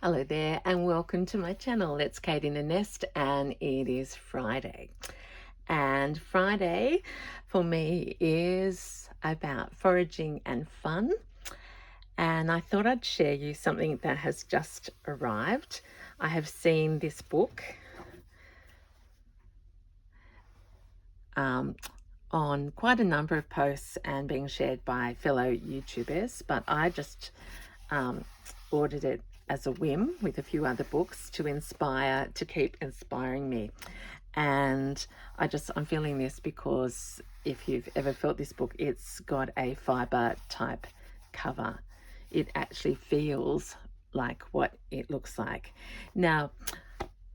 Hello there and welcome to my channel. It's Kate in a Nest and it is Friday. And Friday for me is about foraging and fun. And I thought I'd share you something that has just arrived. I have seen this book on quite a number of posts and being shared by fellow YouTubers, but I just ordered it as a whim with a few other books to keep inspiring me. And I'm feeling this because if you've ever felt this book, it's got a fiber type cover. It actually feels like what it looks like. Now,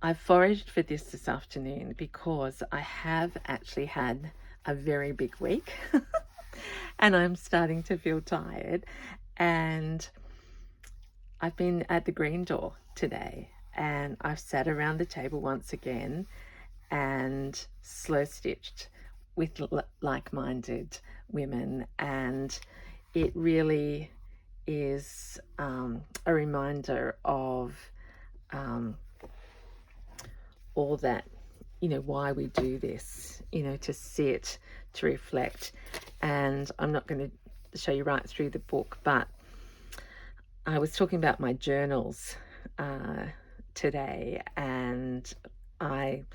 I foraged for this afternoon because I have actually had a very big week and I'm starting to feel tired. And I've been at the green door today and I've sat around the table once again and slow stitched with like-minded women, and it really is a reminder of all that, why we do this, to sit, to reflect. And I'm not going to show you right through the book, but I was talking about my journals today, and I've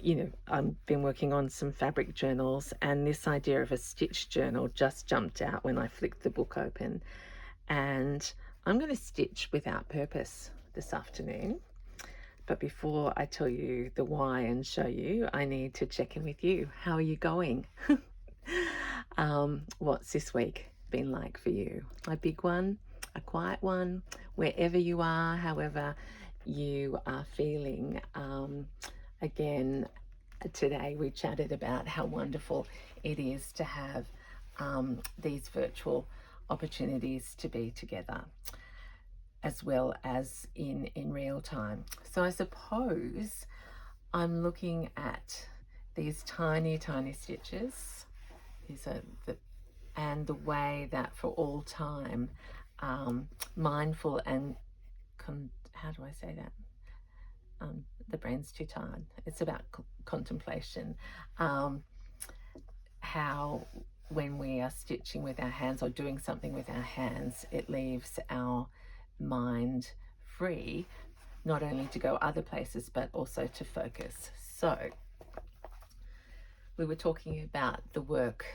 been working on some fabric journals, and this idea of a stitch journal just jumped out when I flicked the book open. And I'm going to stitch without purpose this afternoon. But before I tell you the why and show you, I need to check in with you. How are you going? What's this week been like for you? A big one, a quiet one, wherever you are, however you are feeling. Again, today we chatted about how wonderful it is to have these virtual opportunities to be together, as well as in real time. So I suppose I'm looking at these tiny stitches. These are the way that for all time, mindful and how do I say that? The brain's too tired. It's about contemplation. How when we are stitching with our hands or doing something with our hands, it leaves our mind free, not only to go other places, but also to focus. So we were talking about the work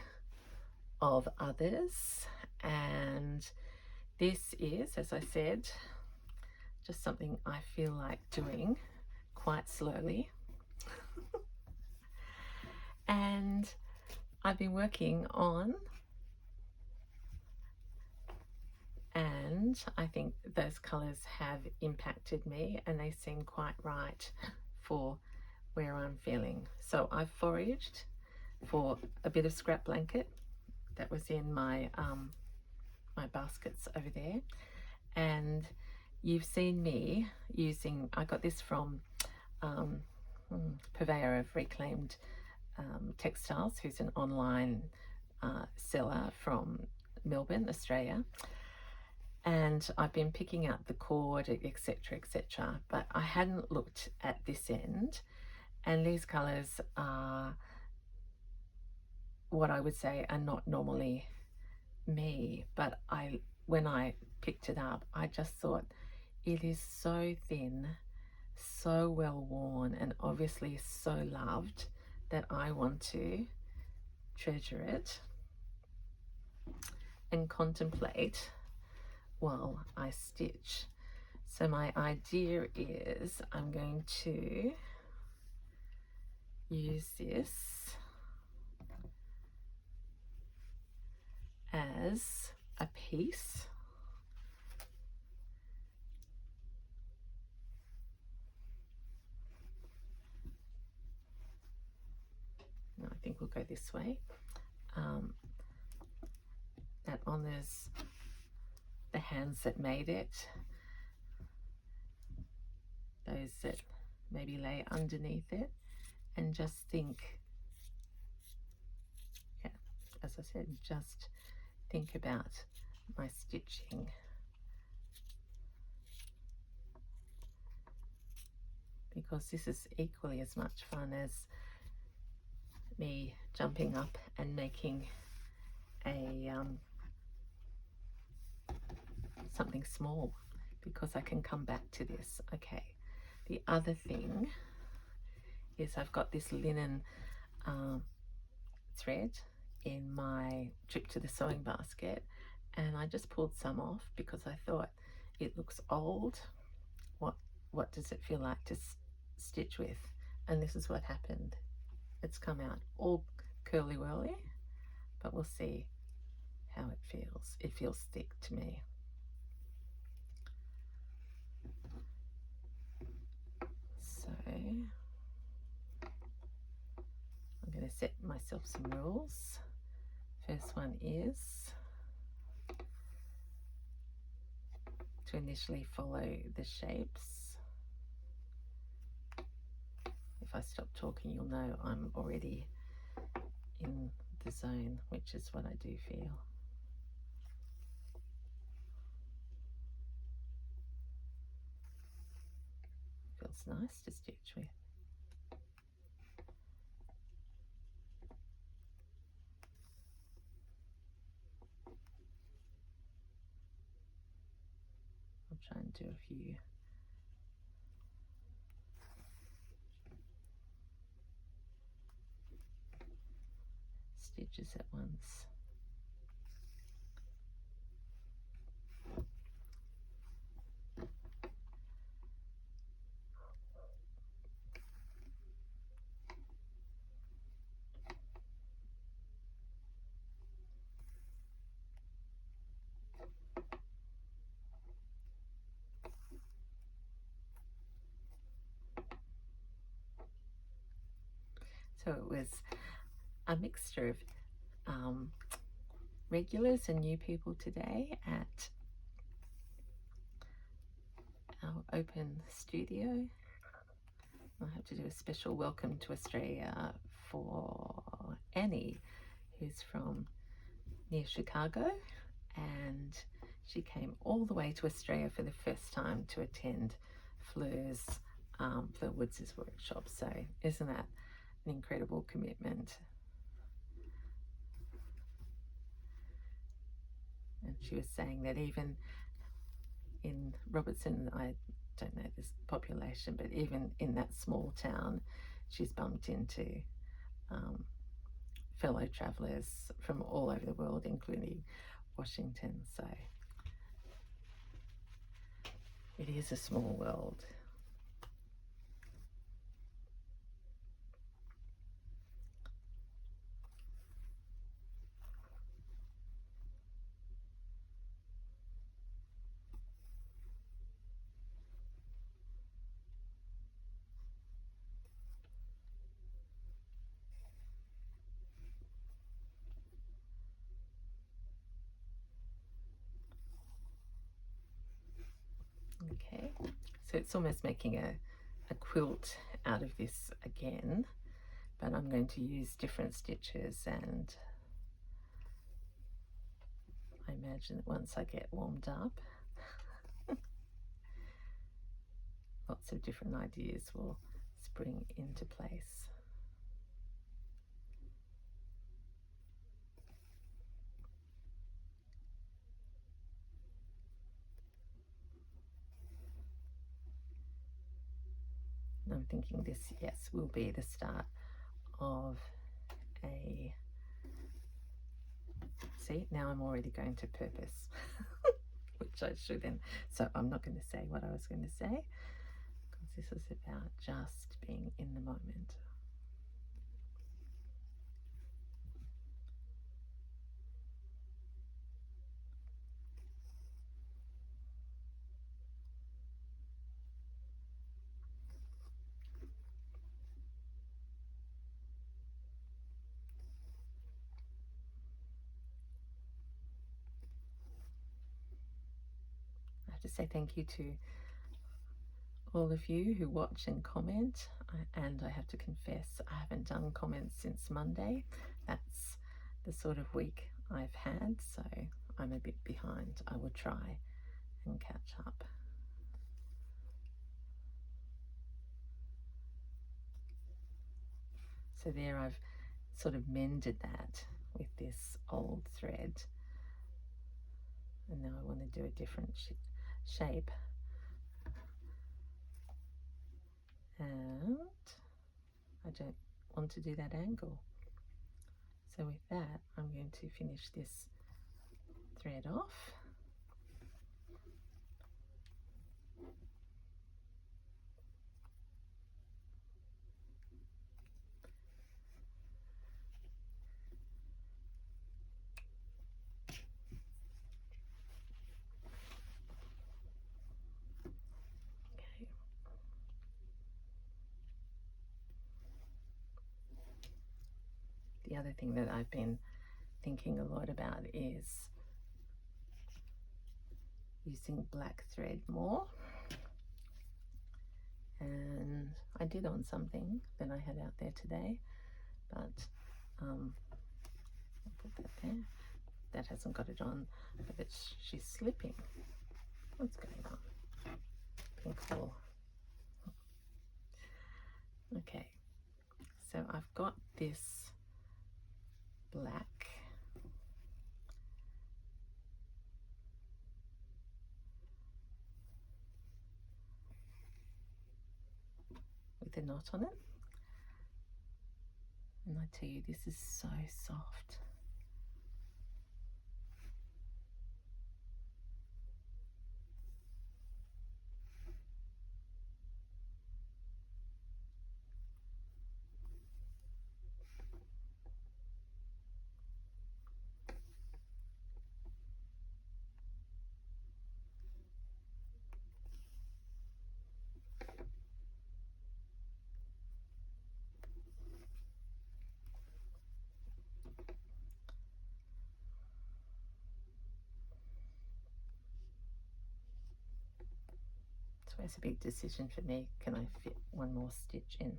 of others, and this is, as I said, just something I feel like doing quite slowly. And I've been working on, and I think those colours have impacted me and they seem quite right for where I'm feeling. So I've foraged for a bit of scrap blanket that was in my my baskets over there, and you've seen me using, I got this from purveyor of reclaimed textiles, who's an online seller from Melbourne, Australia. And I've been picking out the cord, etc., but I hadn't looked at this end. And these colours are what I would say are not normally me, but when I picked it up, I just thought it is so thin, so well worn, and obviously so loved that I want to treasure it and contemplate while I stitch. So my idea is I'm going to use this as a piece. No, I think we'll go this way. That honours the hands that made it, those that maybe lay underneath it, and just think, yeah, as I said, just think about my stitching. because this is equally as much fun as me jumping up and making a something small, because I can come back to this. Okay, the other thing is I've got this linen thread in my trip to the sewing basket, and I just pulled some off because I thought it looks old. What does it feel like to stitch with? And this is what happened. It's come out all curly whirly, but we'll see how it feels. It feels thick to me. So I'm going to set myself some rules. First one is to initially follow the shapes. If I stop talking, you'll know I'm already in the zone, which is what I do feel. Feels nice to stitch with. I'll try and do a few stitches at once. So it was a mixture of regulars and new people today at our open studio. I have to do a special welcome to Australia for Annie, who's from near Chicago, and she came all the way to Australia for the first time to attend Fleur's Fleur Woods' workshop. So isn't that an incredible commitment? And she was saying that even in Robertson, I don't know this population, but even in that small town, she's bumped into fellow travellers from all over the world, including Washington. So it is a small world. Okay, so it's almost making a quilt out of this again, but I'm going to use different stitches, and I imagine that once I get warmed up, lots of different ideas will spring into place. And I'm thinking this, yes, will be the start of a... See, now I'm already going to purpose, which I shouldn't. So I'm not going to say what I was going to say, because this is about just being in the moment. I have to say thank you to all of you who watch and comment, and I have to confess I haven't done comments since Monday. That's the sort of week I've had, so I'm a bit behind. I will try and catch up. So there I've sort of mended that with this old thread, and now I want to do a different shape, and I don't want to do that angle. So with that, I'm going to finish this thread off. Okay. The other thing that I've been thinking a lot about is using black thread more, and I did on something that I had out there today, but I'll put that there. That hasn't got it on, but she's slipping. What's going on? Pink wool. Okay, so I've got this black with a knot on it, and I tell you, this is so soft. It's always a big decision for me. Can I fit one more stitch in?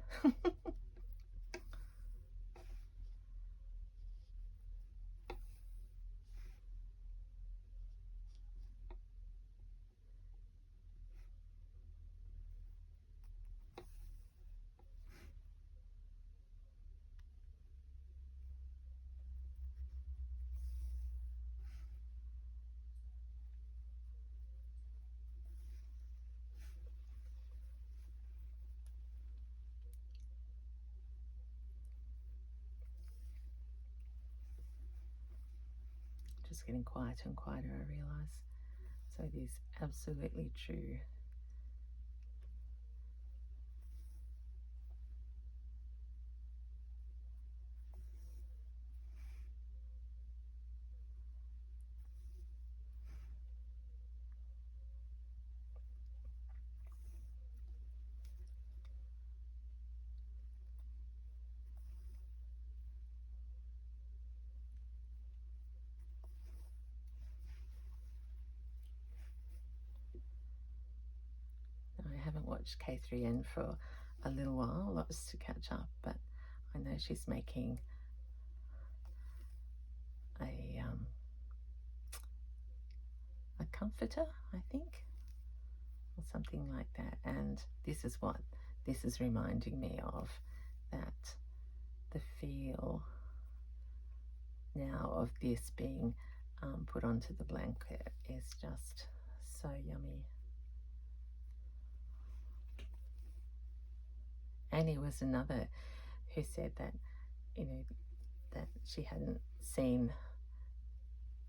Just getting quieter and quieter, I realise. So it is absolutely true. I haven't watched K3N for a little while, lots to catch up, but I know she's making a comforter, I think, or something like that. And this is what this is reminding me of, that the feel now of this being put onto the blanket is just so yummy. Annie was another who said that, you know, that she hadn't seen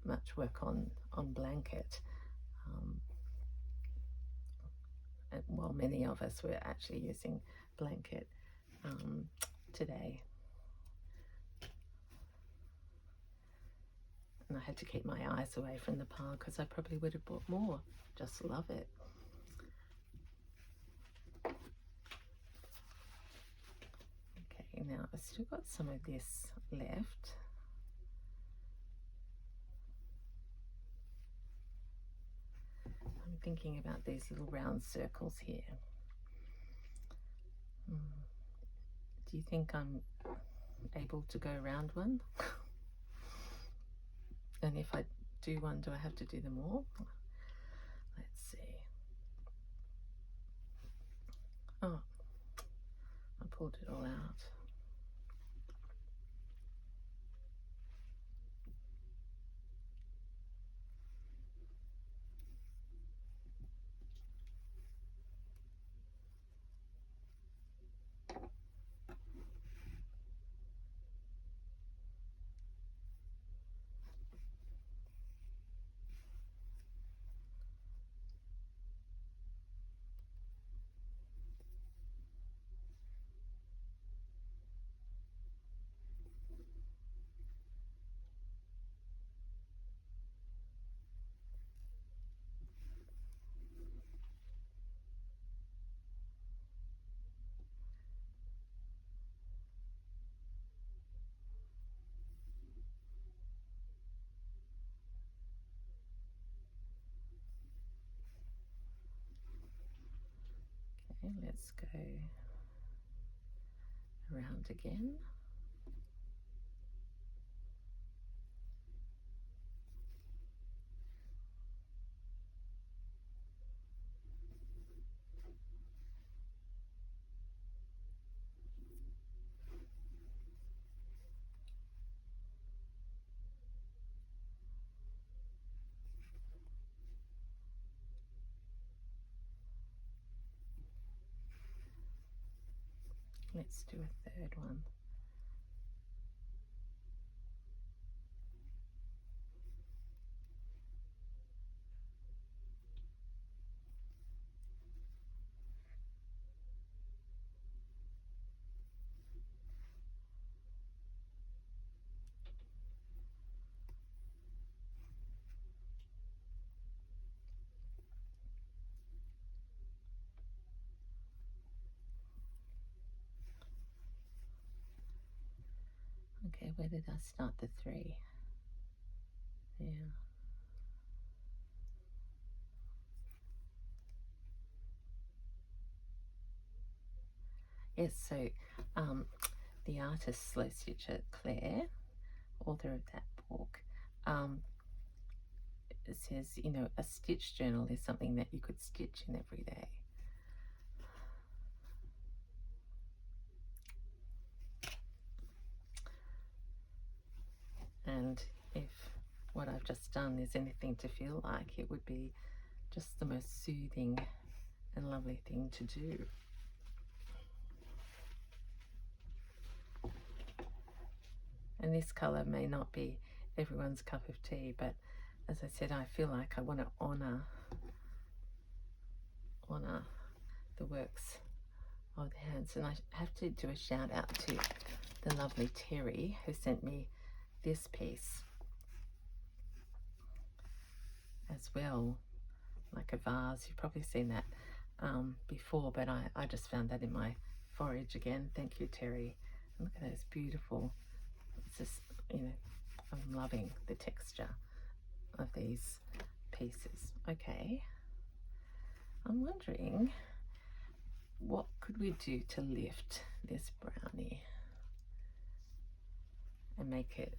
much work on blanket, while many of us were actually using blanket today. And I had to keep my eyes away from the pile because I probably would have bought more. Just love it. Okay, now I've still got some of this left. I'm thinking about these little round circles here. Do you think I'm able to go around one? And if I do one, do I have to do them all? Let's see. Oh, I pulled it all out. Okay, let's go around again. Let's do a third one. Okay, where did I start the 3? Yeah. Yes, so the artist slow stitcher Claire, author of that book, it says, you know, a stitch journal is something that you could stitch in every day. And if what I've just done is anything to feel like, it would be just the most soothing and lovely thing to do. And this colour may not be everyone's cup of tea, but as I said, I feel like I want to honour the works of the hands. And I have to do a shout out to the lovely Terry who sent me this piece as well, like a vase. You've probably seen that before, but I just found that in my forage again. Thank you, Terry. And look at those beautiful, it's just, you know, I'm loving the texture of these pieces. Okay, I'm wondering what could we do to lift this brownie and make it,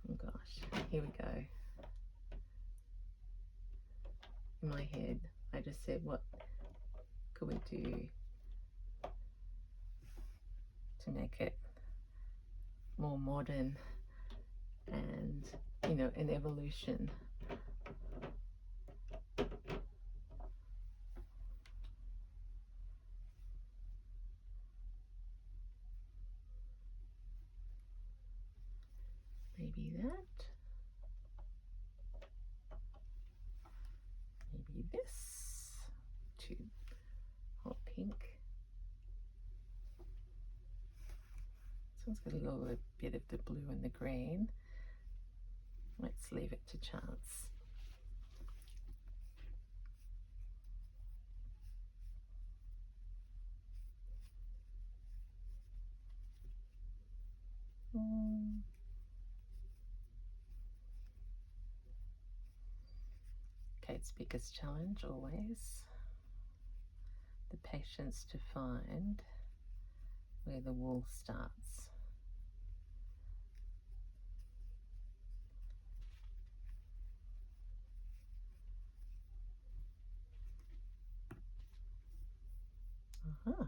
oh gosh, here we go. In my head, I just said, what could we do to make it more modern and, you know, an evolution. Maybe that. Maybe this. Too hot pink. This one's got a little bit of the blue and the green. Let's leave it to chance. Kate's biggest challenge always, the patience to find where the wool starts. Uh-huh.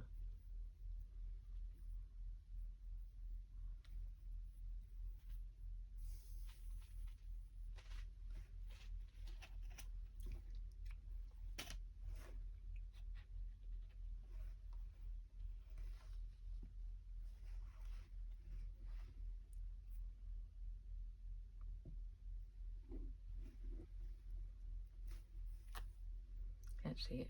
Actually,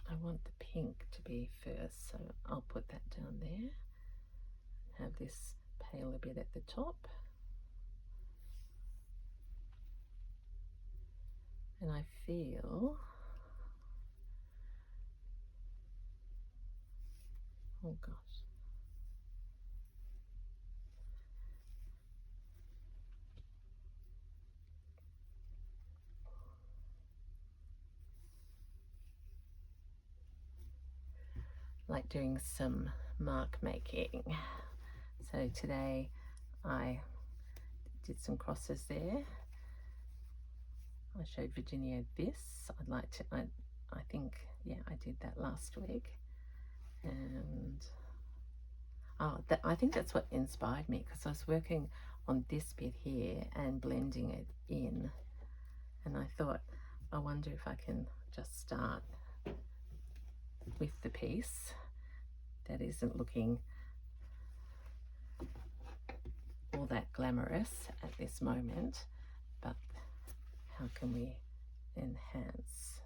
I want the pink to be first, so I'll put that down there. Have this pale a bit at the top. And I feel, oh gosh, like doing some mark making. So today I did some crosses there. I showed Virginia this. I'd like to, I think, yeah, I did that last week. And I think that's what inspired me, because I was working on this bit here and blending it in. And I thought, I wonder if I can just start with the piece that isn't looking all that glamorous at this moment, but how can we enhance?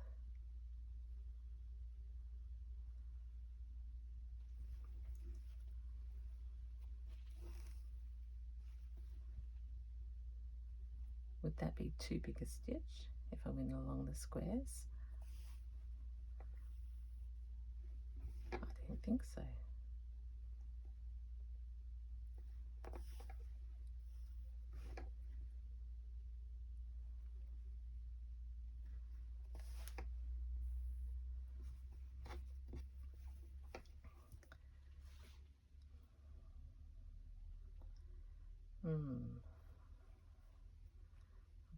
Would that be too big a stitch if I went along the squares? I don't think so.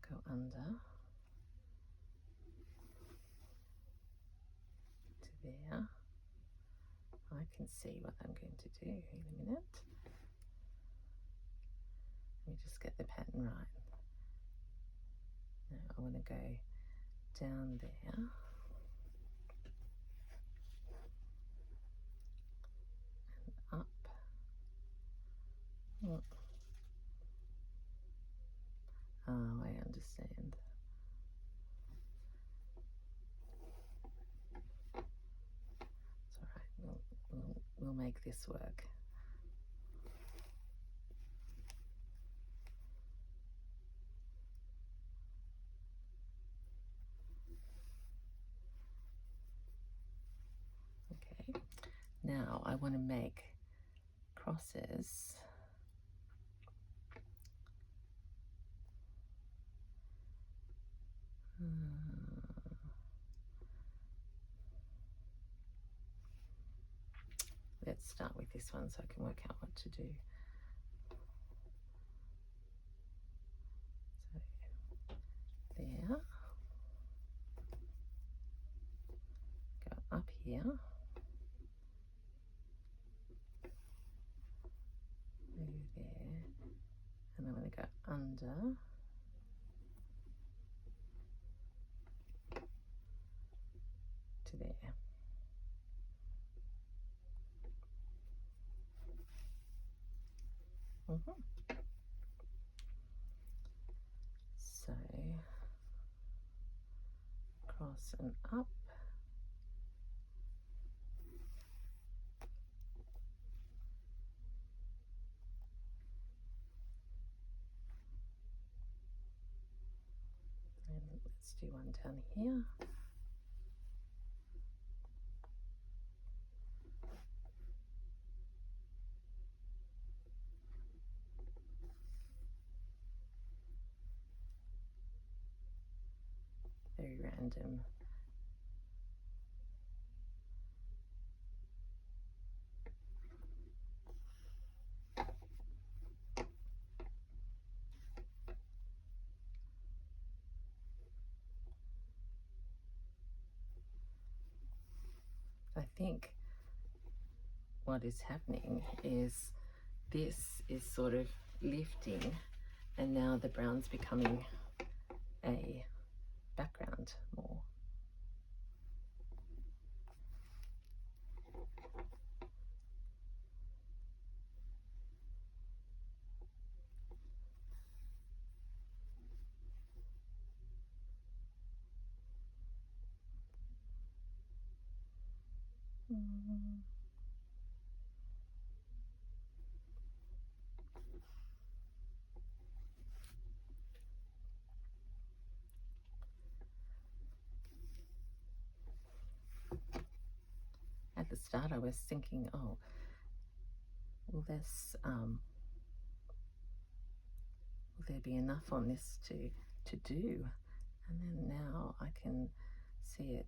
Go under to there. I can see what I'm going to do in a minute. Let me just get the pattern right. Now I want to go down there and up. Oh, I understand. It's all right. We'll make this work. Okay. Now I want to make crosses. Let's start with this one so I can work out what to do. So there, go up here, over there, and I'm going to go under to there. So cross and up. And let's do one down here. Very random. I think what is happening is this is sort of lifting, and now the brown's becoming a background more. At the start I was thinking, oh, will this will there be enough on this to do? And then now I can see it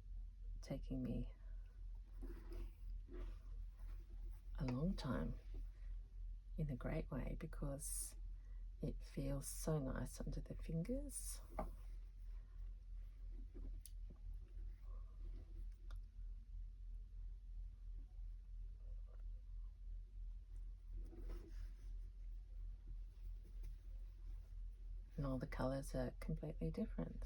taking me a long time in a great way, because it feels so nice under the fingers. And all the colours are completely different.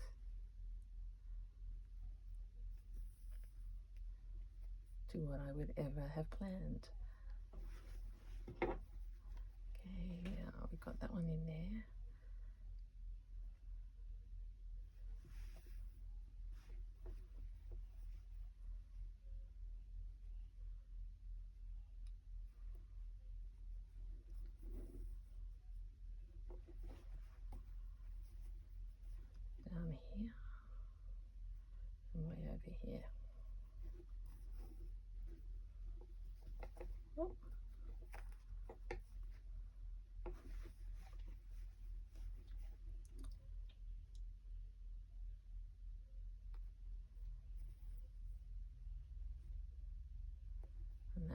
To what I would ever have planned. Okay, yeah, we got that one in there. Down here and way over here. Oh. And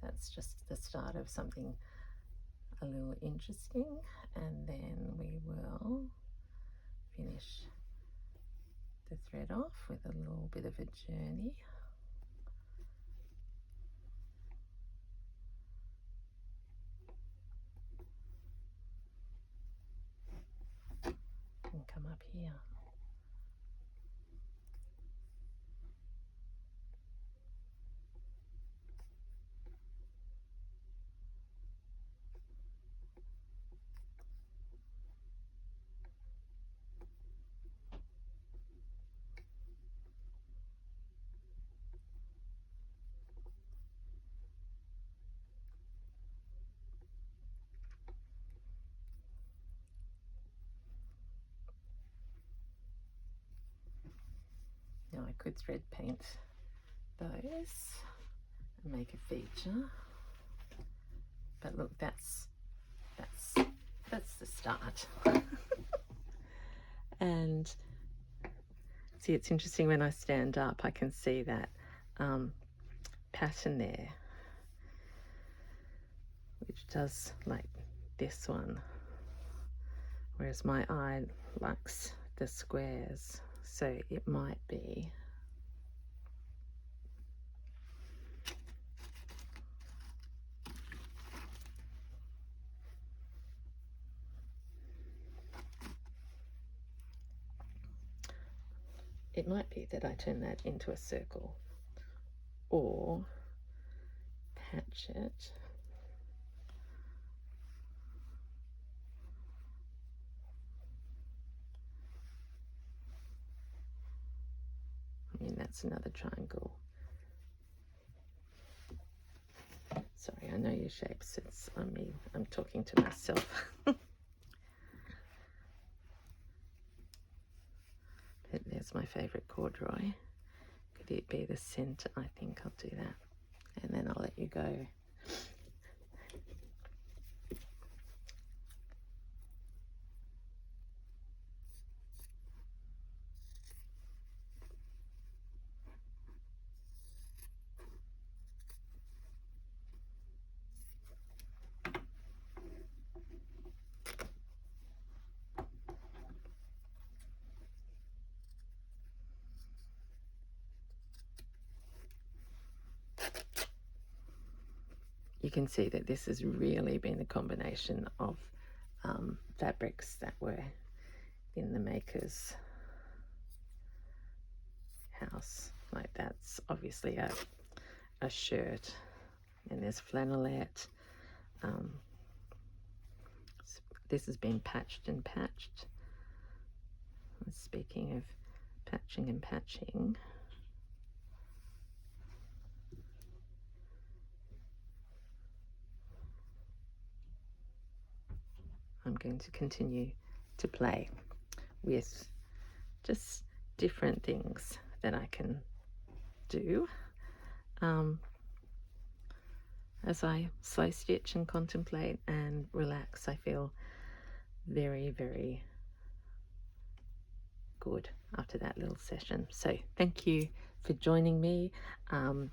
that's just the start of something a little interesting, and then we will finish the thread off with a little bit of a journey. And come up here. Now I could thread paint those and make a feature, but look, that's the start. And see, it's interesting, when I stand up I can see that pattern there, which does like this one, whereas my eye likes the squares. So it might be that I turn that into a circle, or patch it that's another triangle. Sorry, I know your shapes. It's on me. I'm talking to myself. But there's my favorite corduroy. Could it be the center? I think I'll do that. And then I'll let you go. You can see that this has really been a combination of fabrics that were in the maker's house. Like, that's obviously a shirt, and there's flannelette. This has been patched and patched. Speaking of patching and patching, I'm going to continue to play with just different things that I can do as I slow stitch and contemplate and relax. I feel very, very good after that little session. So thank you for joining me on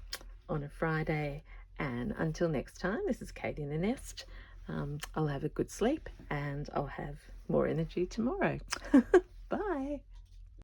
on a Friday. And until next time, this is Kate in the Nest. I'll have a good sleep and I'll have more energy tomorrow. Bye.